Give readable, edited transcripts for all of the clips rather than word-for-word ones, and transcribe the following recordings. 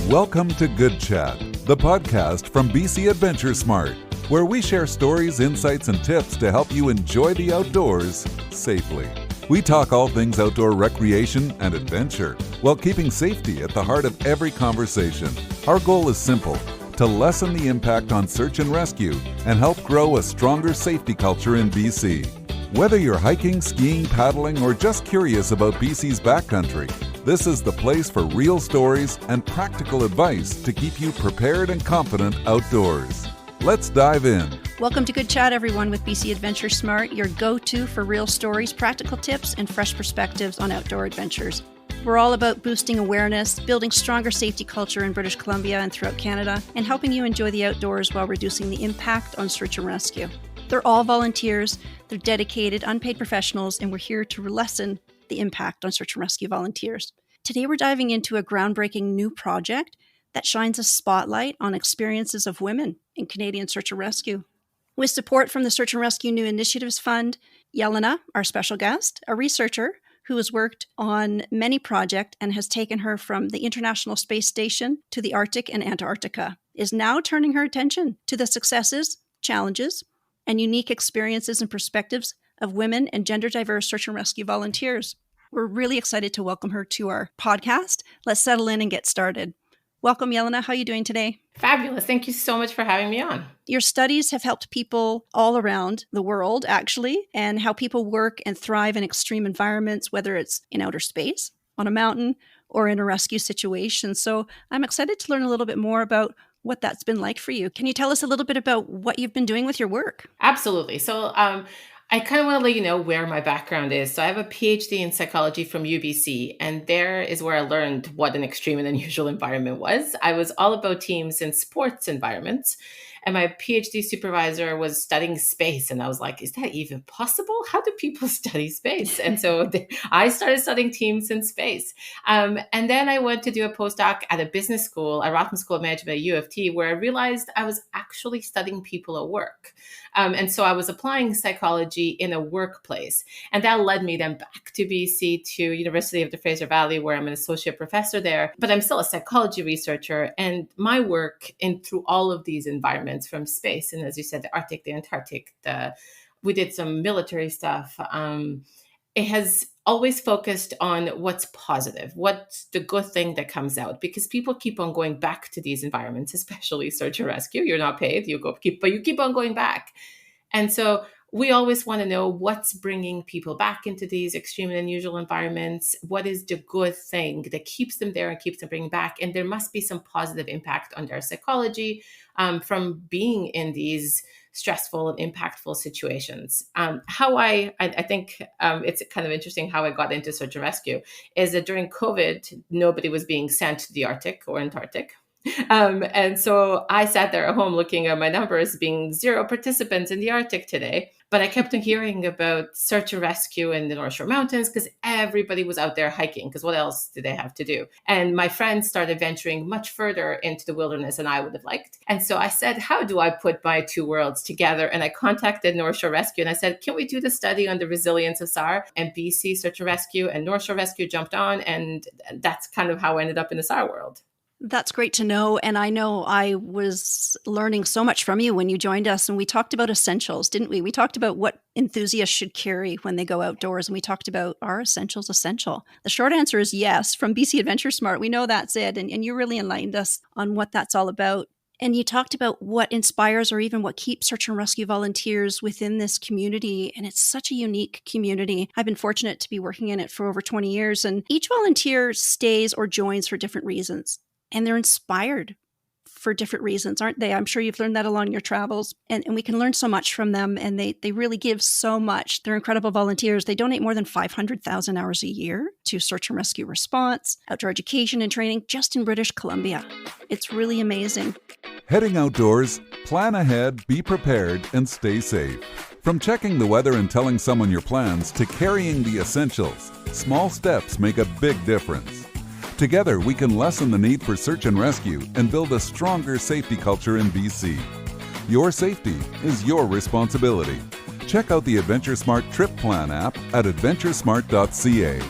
Welcome to Good Chat, the podcast from BC Adventure Smart, where we share stories, insights, and tips to help you enjoy the outdoors safely. We talk all things outdoor recreation and adventure, while keeping safety at the heart of every conversation. Our goal is simple: to lessen the impact on search and rescue and help grow a stronger safety culture in BC. Whether you're hiking, skiing, paddling, or just curious about BC's backcountry, this is the place for real stories and practical advice to keep you prepared and confident outdoors. Let's dive in. Welcome to Good Chat, everyone, with BC Adventure Smart, your go-to for real stories, practical tips, and fresh perspectives on outdoor adventures. We're all about boosting awareness, building stronger safety culture in British Columbia and throughout Canada, and helping you enjoy the outdoors while reducing the impact on search and rescue. They're all volunteers, they're dedicated, unpaid professionals, and we're here to lessen the impact on search and rescue volunteers. Today, we're diving into a groundbreaking new project that shines a spotlight on experiences of women in Canadian search and rescue. With support from the Search and Rescue New Initiatives Fund, Jelena, our special guest, a researcher who has worked on many projects and has taken her from the International Space Station to the Arctic and Antarctica, is now turning her attention to the successes, challenges, and unique experiences and perspectives of women and gender-diverse search and rescue volunteers. We're really excited to welcome her to our podcast. Let's settle in and get started. Welcome, Jelena. How are you doing today? Fabulous. Thank you so much for having me on. Your studies have helped people all around the world, actually, and how people work and thrive in extreme environments, whether it's in outer space, on a mountain, or in a rescue situation. So I'm excited to learn a little bit more about what that's been like for you. Can you tell us a little bit about what you've been doing with your work? Absolutely. So I kind of want to let you know where my background is. So I have a PhD in psychology from UBC, and there is where I learned what an extreme and unusual environment was. I was all about teams in sports environments, and my PhD supervisor was studying space. And I was like, is that even possible? How do people study space? And so I started studying teams in space. And then I went to do a postdoc at a business school, a Rotman School of Management at U of T, where I realized I was actually studying people at work. And so I was applying psychology in a workplace. And that led me then back to BC, to University of the Fraser Valley, where I'm an associate professor there. But I'm still a psychology researcher. And my work through all of these environments, from space, and as you said, the Arctic, the Antarctic, we did some military stuff. It has always focused on what's positive, what's the good thing that comes out, because people keep on going back to these environments, especially search and rescue. You're not paid, but you keep on going back. And so we always want to know what's bringing people back into these extreme and unusual environments. What is the good thing that keeps them there and keeps them bringing back? And there must be some positive impact on their psychology from being in these stressful and impactful situations. I think it's kind of interesting how I got into search and rescue is that during COVID, nobody was being sent to the Arctic or Antarctic. And so I sat there at home looking at my numbers being 0 participants in the Arctic today. But I kept on hearing about search and rescue in the North Shore Mountains because everybody was out there hiking, because what else did they have to do? And my friends started venturing much further into the wilderness than I would have liked. And so I said, how do I put my two worlds together? And I contacted North Shore Rescue and I said, can we do the study on the resilience of SAR? And BC Search and Rescue and North Shore Rescue jumped on. And that's kind of how I ended up in the SAR world. That's great to know. And I know I was learning so much from you when you joined us, and we talked about essentials, didn't we? We talked about what enthusiasts should carry when they go outdoors, and we talked about, are essentials essential? The short answer is yes. From BC Adventure Smart, we know that's it. And you really enlightened us on what that's all about. And you talked about what inspires or even what keeps search and rescue volunteers within this community. And it's such a unique community. I've been fortunate to be working in it for over 20 years, and each volunteer stays or joins for different reasons. And they're inspired for different reasons, aren't they? I'm sure you've learned that along your travels. And we can learn so much from them. And they really give so much. They're incredible volunteers. They donate more than 500,000 hours a year to search and rescue response, outdoor education and training just in British Columbia. It's really amazing. Heading outdoors, plan ahead, be prepared, and stay safe. From checking the weather and telling someone your plans to carrying the essentials, small steps make a big difference. Together, we can lessen the need for search and rescue and build a stronger safety culture in BC. Your safety is your responsibility. Check out the Adventure Smart Trip Plan app at adventuresmart.ca.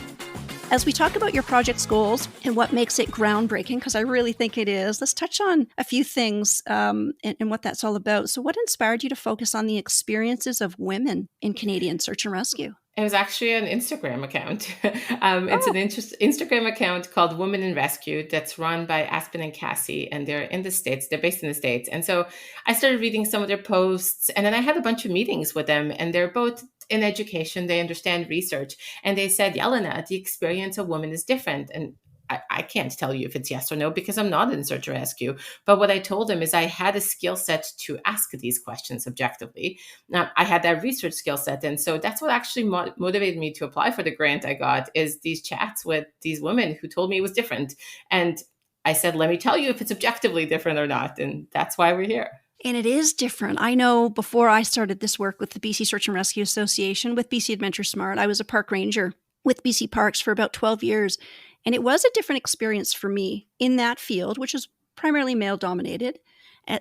As we talk about your project's goals and what makes it groundbreaking, because I really think it is, let's touch on a few things and what that's all about. So what inspired you to focus on the experiences of women in Canadian search and rescue? It was actually an Instagram account. It's an Oh, Instagram account called Women in Rescue that's run by Aspen and Cassie, and they're in the States. They're based in the States. And so I started reading some of their posts, and then I had a bunch of meetings with them, and they're both in education. They understand research. And they said, Jelena, the experience of women is different. And I can't tell you if it's yes or no because I'm not in search and rescue. But what I told them is I had a skill set to ask these questions objectively. Now, I had that research skill set. And so that's what actually motivated me to apply for the grant I got is these chats with these women who told me it was different. And I said, let me tell you if it's objectively different or not. And that's why we're here. and it is different. I know before I started this work with the BC Search and Rescue Association, with BC Adventure Smart, I was a park ranger with BC Parks for about 12 years. And it was a different experience for me in that field, which is primarily male dominated.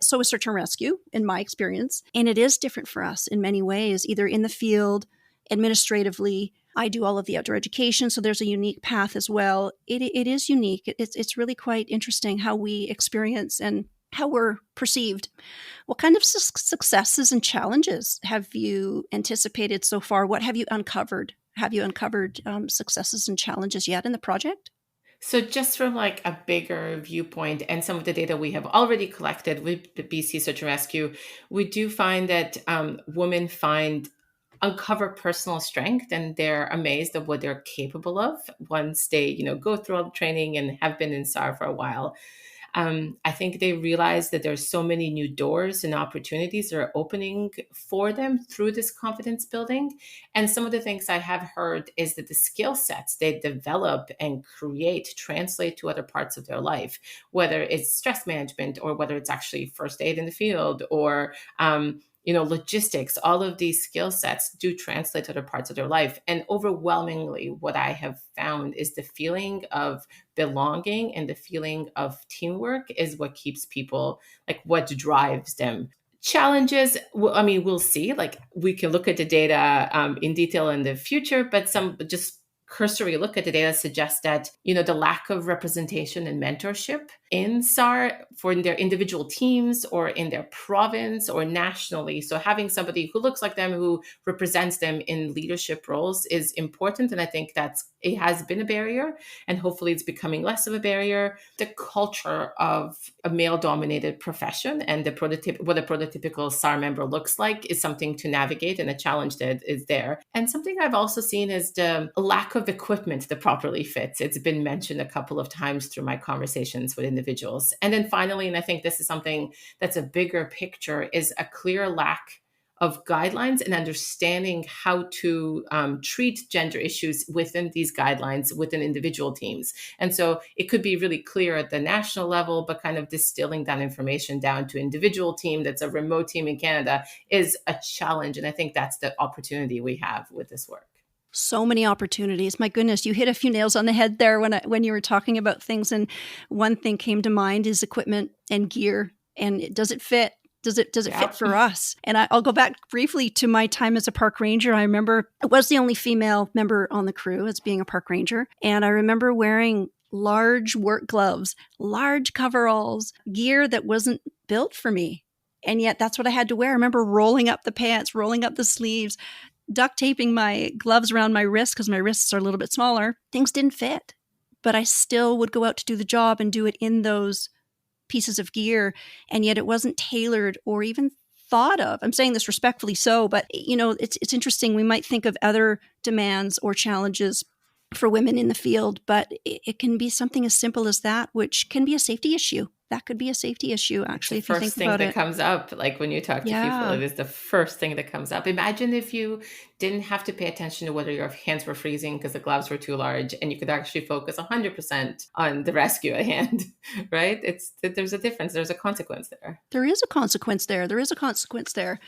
So is search and rescue, in my experience. And it is different for us in many ways, either in the field, administratively. I do all of the outdoor education, so there's a unique path as well. It is unique. It's really quite interesting how we experience and how we're perceived. What kind of successes and challenges have you anticipated so far? What have you uncovered? Have you uncovered successes and challenges yet in the project? So just from like a bigger viewpoint and some of the data we have already collected with the BC Search and Rescue, we do find that women uncover personal strength and they're amazed at what they're capable of once they, go through all the training and have been in SAR for a while. I think they realize that there's so many new doors and opportunities that are opening for them through this confidence building. And some of the things I have heard is that the skill sets they develop and create translate to other parts of their life, whether it's stress management or whether it's actually first aid in the field or logistics, all of these skill sets do translate to other parts of their life. And overwhelmingly, what I have found is the feeling of belonging and the feeling of teamwork is what keeps people, like what drives them. Challenges, we'll see. Like we can look at the data in detail in the future, but some just cursory look at the data suggests that, the lack of representation and mentorship in SAR for their individual teams or in their province or nationally. So having somebody who looks like them, who represents them in leadership roles is important. And I think it has been a barrier and hopefully it's becoming less of a barrier. The culture of a male dominated profession and what a prototypical SAR member looks like is something to navigate and a challenge that is there. And something I've also seen is the lack of equipment that properly fits. It's been mentioned a couple of times through my conversations with individuals. And then finally, and I think this is something that's a bigger picture, is a clear lack of guidelines and understanding how to treat gender issues within these guidelines within individual teams. And so it could be really clear at the national level, but kind of distilling that information down to individual team that's a remote team in Canada is a challenge. And I think that's the opportunity we have with this work. So many opportunities. My goodness, you hit a few nails on the head there when you were talking about things. And one thing came to mind is equipment and gear. And does it fit? Does it fit for us? And I'll go back briefly to my time as a park ranger. I remember I was the only female member on the crew as being a park ranger. And I remember wearing large work gloves, large coveralls, gear that wasn't built for me. And yet that's what I had to wear. I remember rolling up the pants, rolling up the sleeves, duct taping my gloves around my wrists because my wrists are a little bit smaller. Things didn't fit, but I still would go out to do the job and do it in those pieces of gear. And yet it wasn't tailored or even thought of. I'm saying this respectfully so, but it's interesting. We might think of other demands or challenges for women in the field, but it can be something as simple as that, which can be a safety issue. That could be a safety issue, actually, if you think about it. First thing that comes up, like when you talk to people, it is the first thing that comes up. Imagine if you didn't have to pay attention to whether your hands were freezing because the gloves were too large, and you could actually focus 100% on the rescue at hand, right? There's a difference. There's a consequence there. There is a consequence there.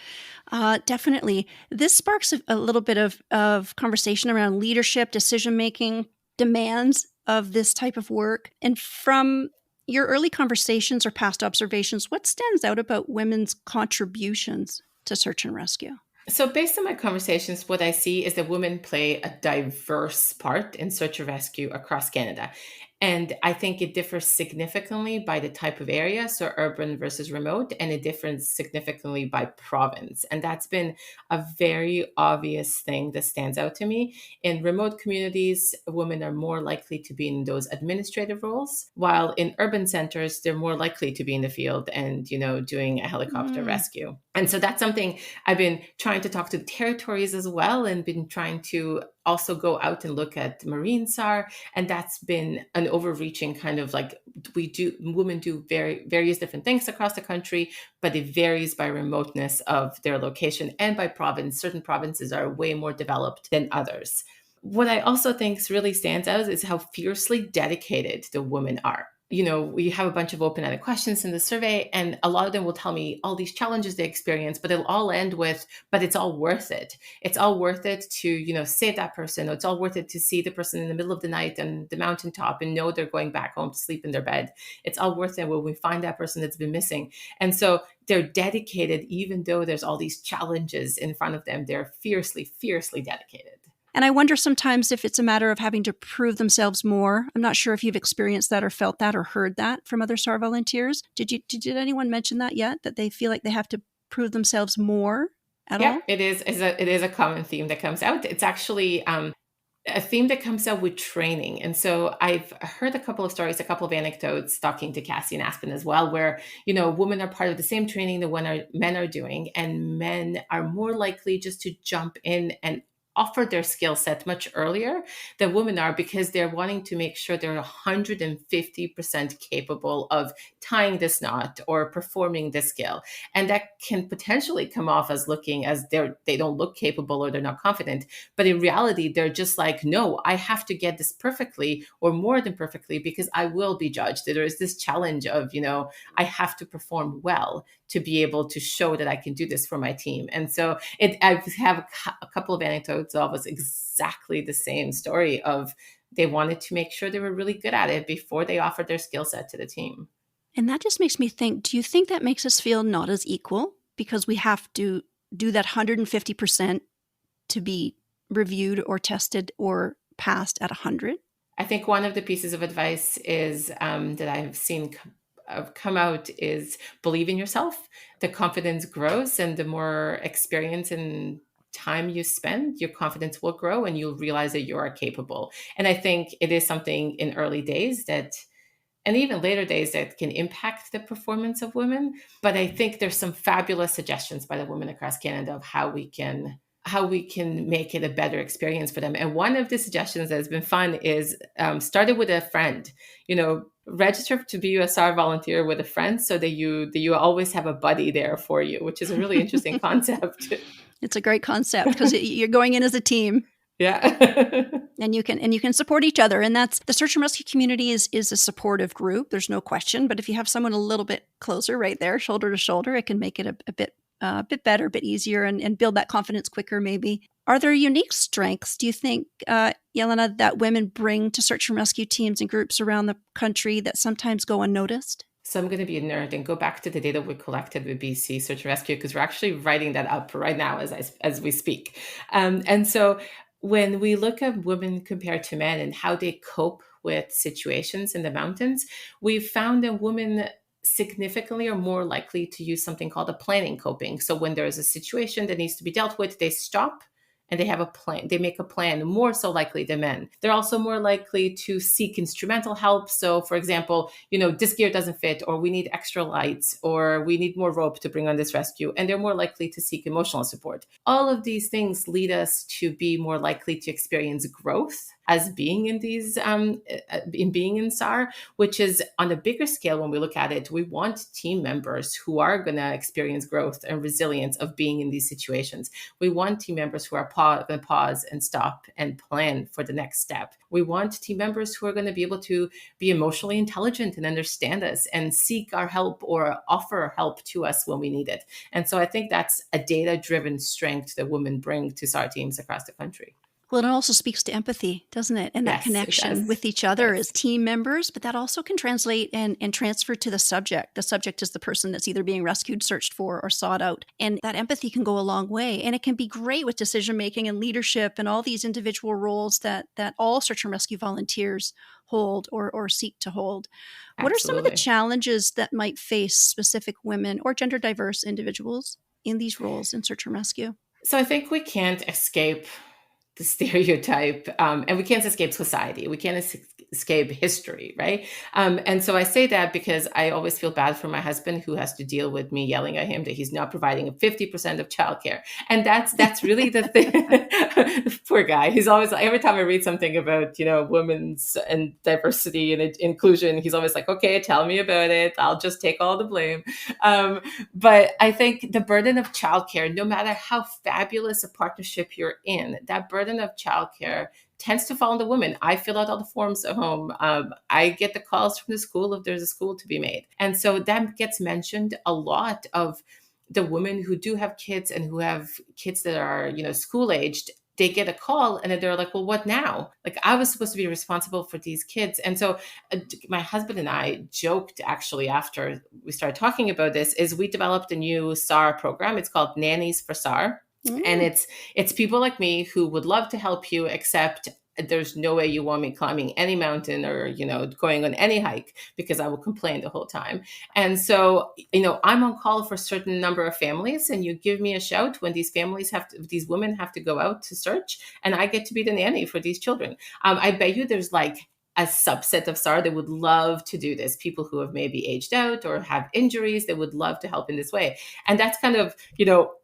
Definitely. This sparks a little bit of conversation around leadership, decision-making, demands of this type of work. And from your early conversations or past observations, what stands out about women's contributions to search and rescue? So, based on my conversations, what I see is that women play a diverse part in search and rescue across Canada. And I think it differs significantly by the type of area, so urban versus remote, and it differs significantly by province. And that's been a very obvious thing that stands out to me. In remote communities, women are more likely to be in those administrative roles, while in urban centers, they're more likely to be in the field and, doing a helicopter Mm. rescue. And so that's something I've been trying to talk to territories as well, and been trying to also go out and look at marine SAR. And that's been an overreaching kind of like women do various different things across the country, but it varies by remoteness of their location and by province. Certain provinces are way more developed than others. What I also think really stands out is how fiercely dedicated the women are. We have a bunch of open-ended questions in the survey, and a lot of them will tell me all these challenges they experience, but it'll all end with, but it's all worth it. It's all worth it to, save that person. Or it's all worth it to see the person in the middle of the night on the mountaintop and know they're going back home to sleep in their bed. It's all worth it when we find that person that's been missing. And so they're dedicated, even though there's all these challenges in front of them. They're fiercely, fiercely dedicated. And I wonder sometimes if it's a matter of having to prove themselves more. I'm not sure if you've experienced that or felt that or heard that from other SAR volunteers. Did anyone mention that yet? That they feel like they have to prove themselves more at all? It is a common theme that comes out. It's actually a theme that comes out with training. And so I've heard a couple of stories, a couple of anecdotes, talking to Cassie and Aspen as well, where, women are part of the same training that men are doing, and men are more likely just to jump in and offer their skill set much earlier than women are, because they're wanting to make sure they're 150% capable of tying this knot or performing this skill. And that can potentially come off as looking as they don't look capable or they're not confident. But in reality, they're just like, no, I have to get this perfectly or more than perfectly, because I will be judged. There is this challenge of, I have to perform well to be able to show that I can do this for my team. And so I have a couple of anecdotes of us exactly the same story of they wanted to make sure they were really good at it before they offered their skill set to the team. And that just makes me think, do you think that makes us feel not as equal because we have to do that 150% to be reviewed or tested or passed at 100? I think one of the pieces of advice is that I've seen come out is believe in yourself. The confidence grows, and the more experience and time you spend, your confidence will grow and you'll realize that you are capable. And I think it is something in early days and even later days that can impact the performance of women. But I think there's some fabulous suggestions by the women across Canada of how we can make it a better experience for them. And one of the suggestions that has been fun is started with a friend. Register to be a SAR volunteer with a friend so that you always have a buddy there for you, which is a really interesting concept. It's a great concept because you're going in as a team. Yeah. And you can support each other. And that's the search and rescue community is a supportive group. There's no question. But if you have someone a little bit closer right there, shoulder to shoulder, it can make it a bit better, a bit easier, and build that confidence quicker maybe. Are there unique strengths, do you think, Jelena, that women bring to search and rescue teams and groups around the country that sometimes go unnoticed? So I'm going to be a nerd and go back to the data we collected with BC Search and Rescue, because we're actually writing that up right now as we speak. And so when we look at women compared to men and how they cope with situations in the mountains, we've found that women significantly are more likely to use something called a planning coping. So when there is a situation that needs to be dealt with, they stop and they have a plan. They make a plan, more so likely than men. They're also more likely to seek instrumental help. So for example, this gear doesn't fit, or we need extra lights, or we need more rope to bring on this rescue. And they're more likely to seek emotional support. All of these things lead us to be more likely to experience growth as being in being in SAR, which is on a bigger scale. When we look at it, we want team members who are going to experience growth and resilience of being in these situations. We want team members who are going to pause and stop and plan for the next step. We want team members who are going to be able to be emotionally intelligent and understand us and seek our help or offer help to us when we need it. And so I think that's a data-driven strength that women bring to SAR teams across the country. Well, it also speaks to empathy, doesn't it? And that Yes, it connection does. with each other Yes. as team members, but that also can translate and transfer to the subject. The subject is the person that's either being rescued, searched for, or sought out. And that empathy can go a long way. And it can be great with decision making and leadership and all these individual roles that all search and rescue volunteers hold or seek to hold. What are some of the Absolutely. challenges that might face specific women or gender diverse individuals in these roles in search and rescue? So I think we can't escape the stereotype, and we can't escape society. We can't escape history, right? And so I say that because I always feel bad for my husband who has to deal with me yelling at him that he's not providing 50% of childcare, and that's really the thing. Poor guy. He's always every time I read something about women's and diversity and inclusion, he's always like, "Okay, tell me about it. I'll just take all the blame." Um, but I think the burden of childcare, no matter how fabulous a partnership you're in, that burden of childcare tends to fall on the women. I fill out all the forms at home. I get the calls from the school if there's a school to be made. And so that gets mentioned a lot of the women who do have kids and who have kids that are, school aged. They get a call and then they're like, well, what now? Like, I was supposed to be responsible for these kids. And so my husband and I joked actually after we started talking about this is we developed a new SAR program. It's called Nannies for SAR. And it's people like me who would love to help you, except there's no way you want me climbing any mountain or going on any hike because I will complain the whole time. And so I'm on call for a certain number of families, and you give me a shout when these women have to go out to search, and I get to be the nanny for these children. I bet you there's like a subset of SAR that would love to do this. People who have maybe aged out or have injuries, they would love to help in this way. And that's kind of,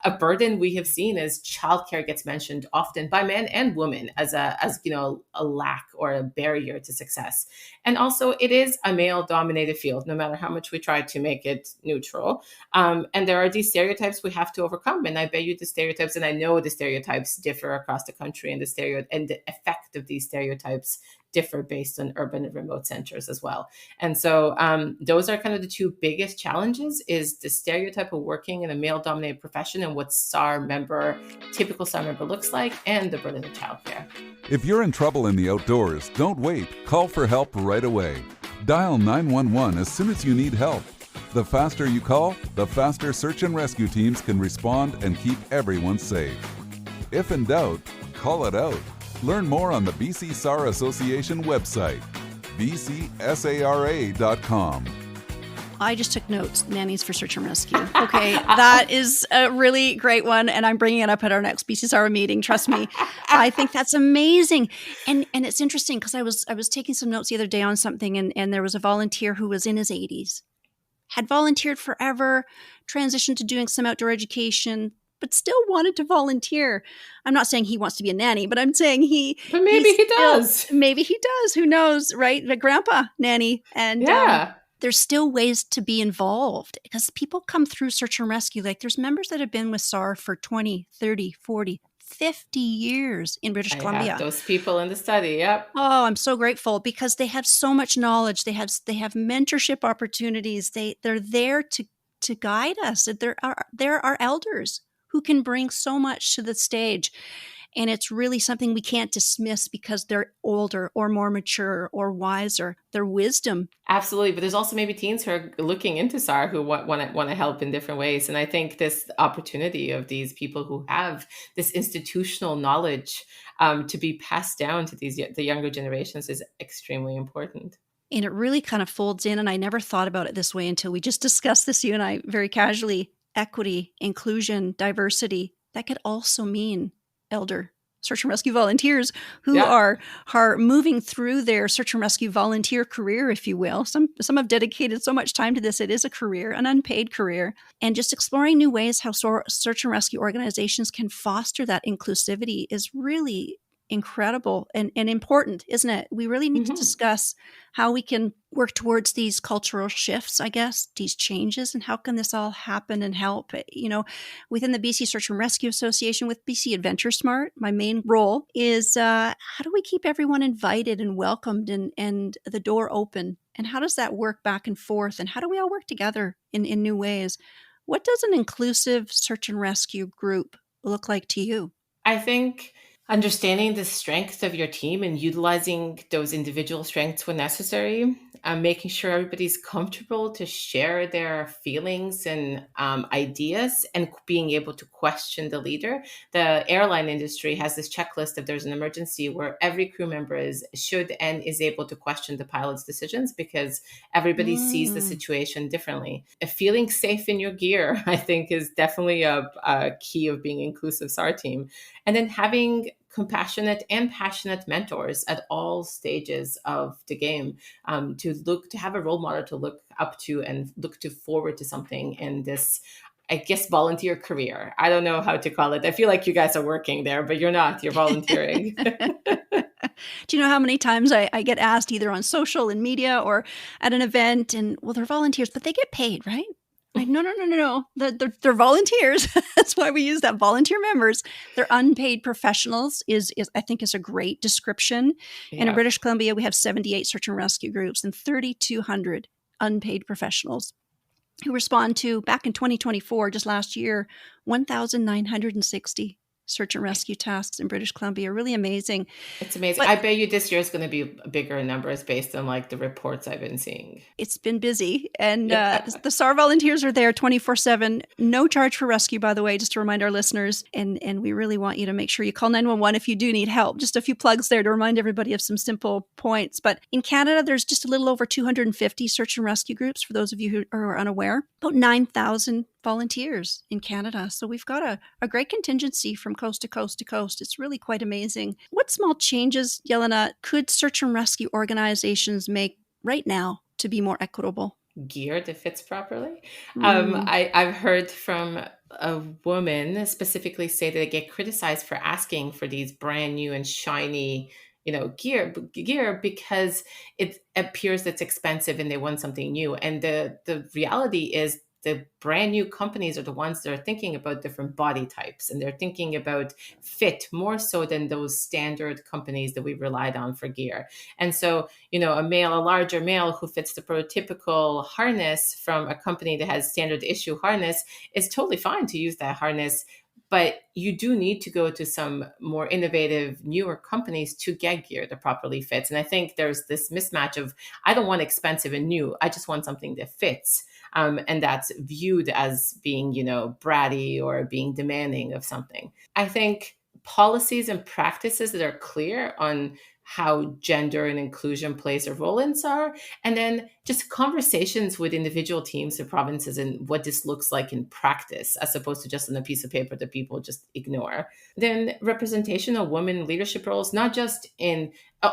a burden we have seen as childcare gets mentioned often by men and women as a lack or a barrier to success. And also it is a male dominated field, no matter how much we try to make it neutral. And there are these stereotypes we have to overcome. And I bet you the stereotypes, and I know the stereotypes differ across the country, and the effect of these stereotypes differ based on urban and remote centers as well. And so those are kind of the two biggest challenges: is the stereotype of working in a male dominated profession and what typical SAR member looks like, and the burden of childcare. If you're in trouble in the outdoors, don't wait. Call for help right away. Dial 911 as soon as you need help. The faster you call, the faster search and rescue teams can respond and keep everyone safe. If in doubt, call it out. Learn more on the BC SAR Association website, bcsara.com. I just took notes. Nannies for Search and Rescue. Okay, that is a really great one, and I'm bringing it up at our next BCSAR meeting. Trust me, I think that's amazing. And it's interesting because I was taking some notes the other day on something, and there was a volunteer who was in his 80s, had volunteered forever, transitioned to doing some outdoor education, but still wanted to volunteer. I'm not saying he wants to be a nanny, but I'm saying But maybe he does. Maybe he does. Who knows, right? The grandpa nanny. And Yeah. There's still ways to be involved because people come through search and rescue. Like there's members that have been with SAR for 20, 30, 40, 50 years in British Columbia. I have those people in the study. Yep. Oh, I'm so grateful because they have so much knowledge. They have mentorship opportunities. They're there to guide us. There are elders who can bring so much to the stage. And it's really something we can't dismiss because they're older or more mature or wiser. Their wisdom. Absolutely. But there's also maybe teens who are looking into SAR who want to help in different ways. And I think this opportunity of these people who have this institutional knowledge to be passed down to the younger generations is extremely important. And it really kind of folds in. And I never thought about it this way until we just discussed this, you and I, very casually. Equity, inclusion, diversity. That could also mean elder search and rescue volunteers who are moving through their search and rescue volunteer career, if you will. Some have dedicated so much time to this. It is a career, an unpaid career, and just exploring new ways how search and rescue organizations can foster that inclusivity is really incredible and important, isn't it? We really need to discuss how we can work towards these cultural shifts, I guess, these changes, and how can this all happen and help? Within the BC Search and Rescue Association with BC Adventure Smart, my main role is how do we keep everyone invited and welcomed and the door open? And how does that work back and forth? And how do we all work together in new ways? What does an inclusive search and rescue group look like to you? I think Understanding the strengths of your team and utilizing those individual strengths when necessary, making sure everybody's comfortable to share their feelings and ideas, and being able to question the leader. The airline industry has this checklist if there's an emergency where every crew member should and is able to question the pilot's decisions, because everybody sees the situation differently. Feeling safe in your gear, I think, is definitely a key of being inclusive SAR team. And then having compassionate and passionate mentors at all stages of the game, to have a role model to look up to and look to forward to something in this, I guess, volunteer career. I don't know how to call it. I feel like you guys are working there, but you're not. You're volunteering. Do you know how many times I get asked either on social and media or at an event, and well, they're volunteers, but they get paid, right? Like, no. They're volunteers. That's why we use that, volunteer members. They're unpaid professionals is I think is a great description. And in British Columbia, we have 78 search and rescue groups and 3,200 unpaid professionals who respond to, back in 2024, just last year, 1,960 search and rescue tasks in British Columbia. Really amazing. It's amazing. But I bet you this year is going to be bigger numbers based on like the reports I've been seeing. It's been busy. And the SAR volunteers are there 24/7. No charge for rescue, by the way, just to remind our listeners. And we really want you to make sure you call 911 if you do need help. Just a few plugs there to remind everybody of some simple points. But in Canada, there's just a little over 250 search and rescue groups, for those of you who are unaware. About 9,000 volunteers in Canada. So we've got a great contingency from coast to coast to coast. It's really quite amazing. What small changes, Jelena, could search and rescue organizations make right now to be more equitable? Gear that fits properly. I've heard from a woman specifically say that they get criticized for asking for these brand new and shiny, gear because it appears it's expensive and they want something new. And the reality is, the brand new companies are the ones that are thinking about different body types, and they're thinking about fit more so than those standard companies that we've relied on for gear. And so, a larger male who fits the prototypical harness from a company that has standard issue harness is totally fine to use that harness. But you do need to go to some more innovative, newer companies to get gear that properly fits. And I think there's this mismatch of, I don't want expensive and new. I just want something that fits. And that's viewed as being, bratty or being demanding of something. I think policies and practices that are clear on how gender and inclusion plays a role in SAR, and then just conversations with individual teams and provinces and what this looks like in practice, as opposed to just on a piece of paper that people just ignore. Then representation of women in leadership roles, not just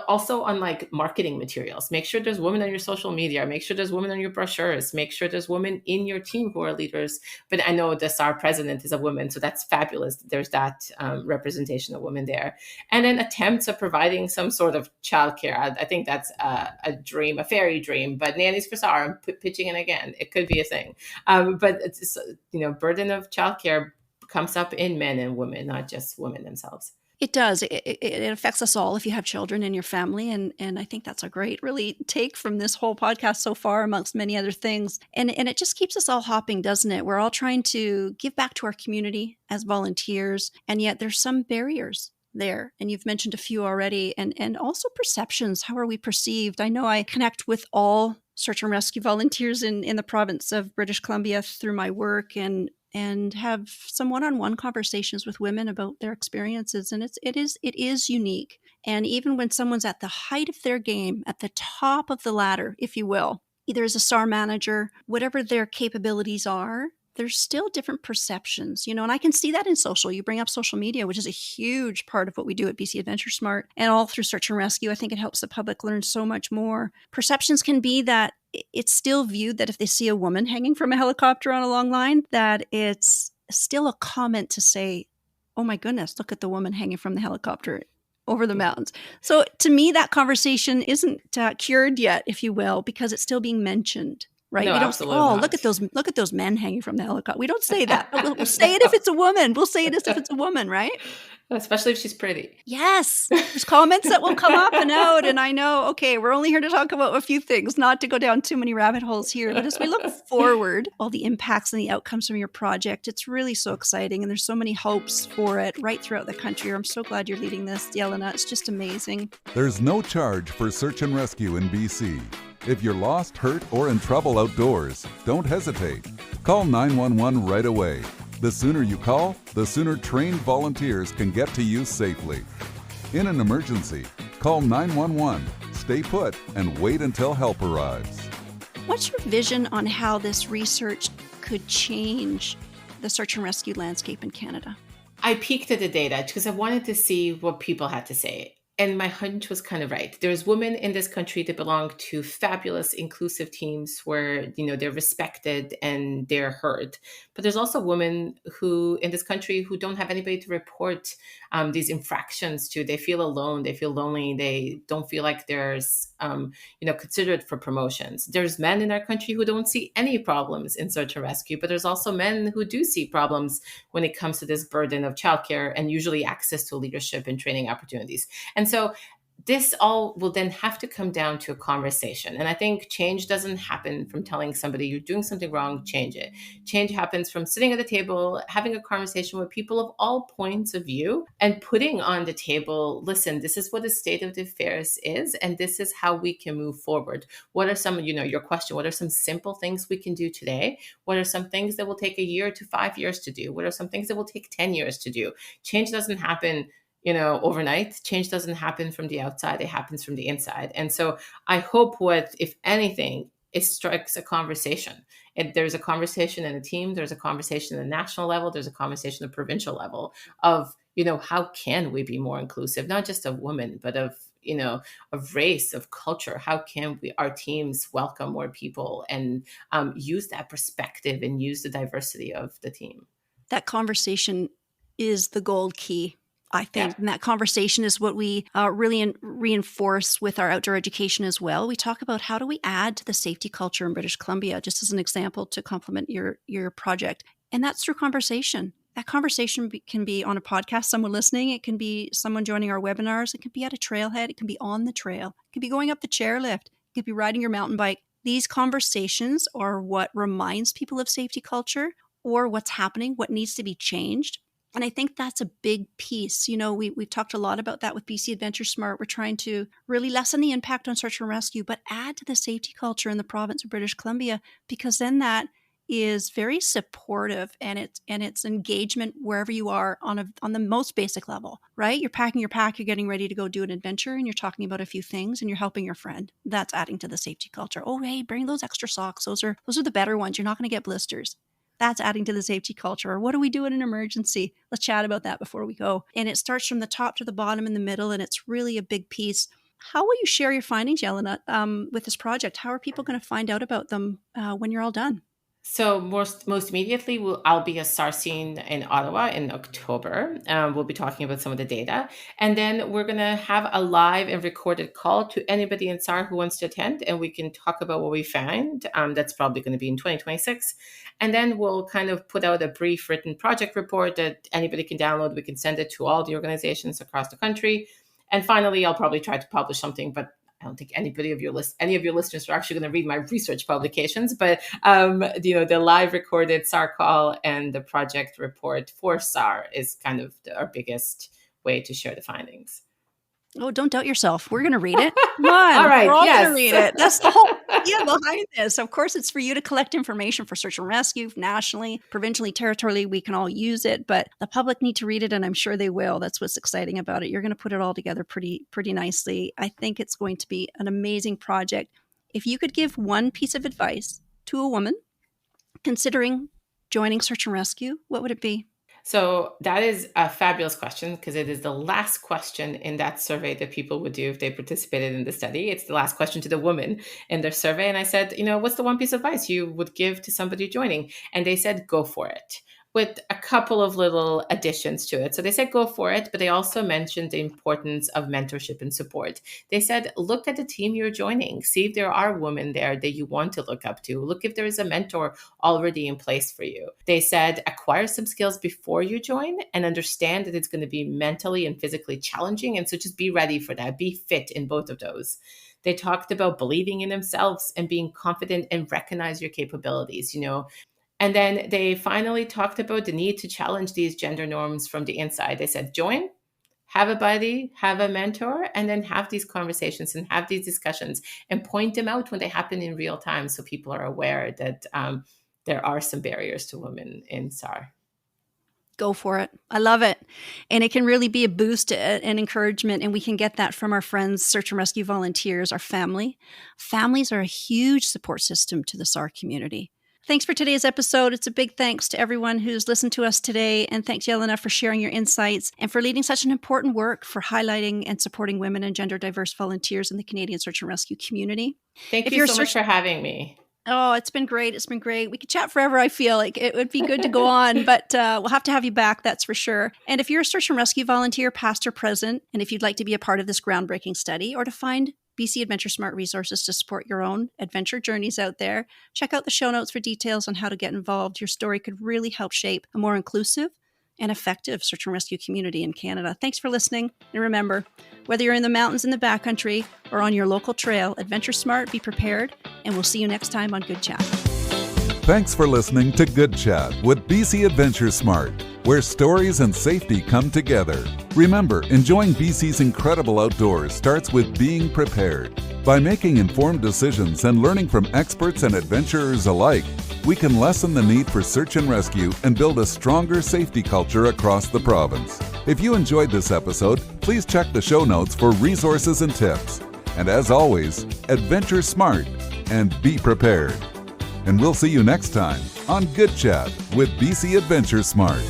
also on like marketing materials. Make sure there's women on your social media. Make sure there's women on your brochures. Make sure there's women in your team who are leaders. But I know the SAR president is a woman, so that's fabulous. There's that representation of women there. And then attempts of providing some sort of childcare. I think that's a dream, a fairy dream. But nannies for SAR, I'm pitching in again. It could be a thing. But it's, burden of childcare comes up in men and women, not just women themselves. It does. It affects us all if you have children in your family. And I think that's a great really take from this whole podcast so far, amongst many other things. And it just keeps us all hopping, doesn't it? We're all trying to give back to our community as volunteers. And yet there's some barriers there. And you've mentioned a few already. And also perceptions. How are we perceived? I know I connect with all search and rescue volunteers in the province of British Columbia through my work, and have some one-on-one conversations with women about their experiences. And it is unique. And even when someone's at the height of their game, at the top of the ladder, if you will, either as a SAR manager, whatever their capabilities are, there's still different perceptions, and I can see that in social. You bring up social media, which is a huge part of what we do at BC Adventure Smart, and all through search and rescue. I think it helps the public learn so much more. Perceptions can be that it's still viewed that if they see a woman hanging from a helicopter on a long line, that it's still a comment to say, oh my goodness, look at the woman hanging from the helicopter over the mountains. So to me, that conversation isn't cured yet, if you will, because it's still being mentioned. right? No, We don't say, absolutely "Oh, not. look at those men hanging from the helicopter." We don't say that, but we'll say it if it's a woman. We'll say it as if it's a woman, right? Especially if she's pretty. Yes, there's comments that will come up and out, and I know, okay, we're only here to talk about a few things, not to go down too many rabbit holes here, but as we look forward, all the impacts and the outcomes from your project, it's really so exciting, and there's so many hopes for it right throughout the country. I'm so glad you're leading this, Jelena. It's just amazing. There's no charge for search and rescue in BC. If you're lost, hurt, or in trouble outdoors, don't hesitate. Call 911 right away. The sooner you call, the sooner trained volunteers can get to you safely. In an emergency, call 911, stay put, and wait until help arrives. What's your vision on how this research could change the search and rescue landscape in Canada? I peeked at the data because I wanted to see what people had to say. And my hunch was kind of right. There's women in this country that belong to fabulous, inclusive teams where, they're respected and they're heard. But there's also women who in this country who don't have anybody to report these infractions to. They feel alone. They feel lonely. They don't feel like there's, considered for promotions. There's men in our country who don't see any problems in search and rescue, but there's also men who do see problems when it comes to this burden of childcare and usually access to leadership and training opportunities. And so this all will then have to come down to a conversation. And I think change doesn't happen from telling somebody you're doing something wrong, change it. Change happens from sitting at the table, having a conversation with people of all points of view and putting on the table, listen, this is what the state of the affairs is, and this is how we can move forward. What are some, your question, what are some simple things we can do today? What are some things that will take a year to 5 years to do? What are some things that will take 10 years to do? Change doesn't happen overnight. Change doesn't happen from the outside, it happens from the inside. And so I hope if anything, it strikes a conversation. There's a conversation in a team, there's a conversation at the national level, there's a conversation at the provincial level of, how can we be more inclusive, not just of women, but of race, of culture. How can our teams welcome more people and use that perspective and use the diversity of the team? That conversation is the gold key, I think. Yeah. And that conversation is what we really reinforce with our outdoor education as well. We talk about how do we add to the safety culture in British Columbia, just as an example to complement your project. And that's through conversation. That conversation can be on a podcast, someone listening. It can be someone joining our webinars. It can be at a trailhead. It can be on the trail. It can be going up the chairlift. It could be riding your mountain bike. These conversations are what reminds people of safety culture or what's happening, what needs to be changed. And I think that's a big piece. We've talked a lot about that with BC Adventure Smart. We're trying to really lessen the impact on search and rescue, but add to the safety culture in the province of British Columbia, because then that is very supportive and it's engagement wherever you are on the most basic level, right? You're packing your pack, you're getting ready to go do an adventure, and you're talking about a few things and you're helping your friend. That's adding to the safety culture. Oh, hey, bring those extra socks. Those are the better ones. You're not going to get blisters. That's adding to the safety culture. Or what do we do in an emergency? Let's chat about that before we go. And it starts from the top to the bottom in the middle, and it's really a big piece. How will you share your findings, Jelena, with this project? How are people going to find out about them when you're all done? So most immediately, I'll be at SAR scene in Ottawa in October. We'll be talking about some of the data. And then we're going to have a live and recorded call to anybody in SAR who wants to attend, and we can talk about what we find. That's probably going to be in 2026. And then we'll kind of put out a brief written project report that anybody can download. We can send it to all the organizations across the country. And finally, I'll probably try to publish something, but I don't think any of your listeners are actually going to read my research publications, but the live recorded SAR call and the project report for SAR is kind of our biggest way to share the findings. Oh, don't doubt yourself. We're going to read it. Come on. All right. We're all yes. going to read it. That's the whole idea behind this. Of course, it's for you to collect information for search and rescue nationally, provincially, territorially. We can all use it, but the public need to read it, and I'm sure they will. That's what's exciting about it. You're going to put it all together pretty nicely. I think it's going to be an amazing project. If you could give one piece of advice to a woman considering joining search and rescue, what would it be? So that is a fabulous question, because it is the last question in that survey that people would do if they participated in the study. It's the last question to the woman in their survey. And I said, what's the one piece of advice you would give to somebody joining? And they said, go for it. with a couple of little additions to it. So they said go for it, but they also mentioned the importance of mentorship and support. They said look at the team you're joining, see if there are women there that you want to look up to. Look if there is a mentor already in place for you. They said acquire some skills before you join and understand that it's going to be mentally and physically challenging. And so just be ready for that. Be fit in both of those. They talked about believing in themselves and being confident and recognize your capabilities, And then they finally talked about the need to challenge these gender norms from the inside. They said, join, have a buddy, have a mentor, and then have these conversations and have these discussions and point them out when they happen in real time so people are aware that there are some barriers to women in SAR. Go for it. I love it. And it can really be a boost and encouragement. And we can get that from our friends, search and rescue volunteers, our family. Families are a huge support system to the SAR community. Thanks for today's episode. It's a big thanks to everyone who's listened to us today. And thanks, Jelena, for sharing your insights and for leading such an important work for highlighting and supporting women and gender diverse volunteers in the Canadian search and rescue community. Thank you so much for having me. Oh, it's been great. It's been great. We could chat forever, I feel like. It would be good to go on, but we'll have to have you back, that's for sure. And if you're a search and rescue volunteer, past or present, and if you'd like to be a part of this groundbreaking study or to find BC Adventure Smart resources to support your own adventure journeys out there, check out the show notes for details on how to get involved. Your story could really help shape a more inclusive and effective search and rescue community in Canada. Thanks for listening. And remember, whether you're in the mountains in the backcountry or on your local trail, adventure smart, be prepared, and we'll see you next time on Good Chat. Thanks for listening to Good Chat with BC Adventure Smart, where stories and safety come together. Remember, enjoying BC's incredible outdoors starts with being prepared. By making informed decisions and learning from experts and adventurers alike, we can lessen the need for search and rescue and build a stronger safety culture across the province. If you enjoyed this episode, please check the show notes for resources and tips. And as always, adventure smart and be prepared. And we'll see you next time on Good Chat with BC Adventure Smart.